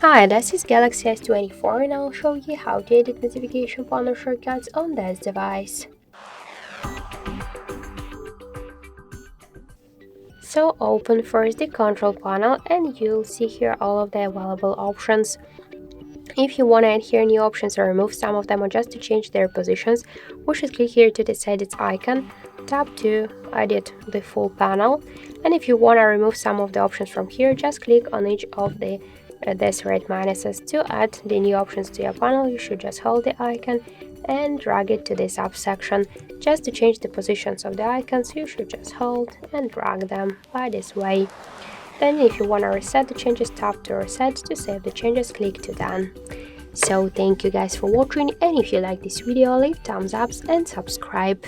Hi, this is Galaxy S24 and I'll show you how to edit notification panel shortcuts on this device. So open first the control panel and you'll see here all of the available options. If you want to add here new options or remove some of them or just to change their positions, we should click here to this edit icon, tap to edit the full panel, and if you want to remove some of the options from here, just click on each of the these red minuses. To add the new options to your panel, you should just hold the icon and drag it to this subsection. Just to change the positions of the icons, you should just hold and drag them by this way. Then if you want to reset the changes, tap to reset. To save the changes, click to done. So thank you guys for watching, and if you like this video, leave thumbs up and subscribe.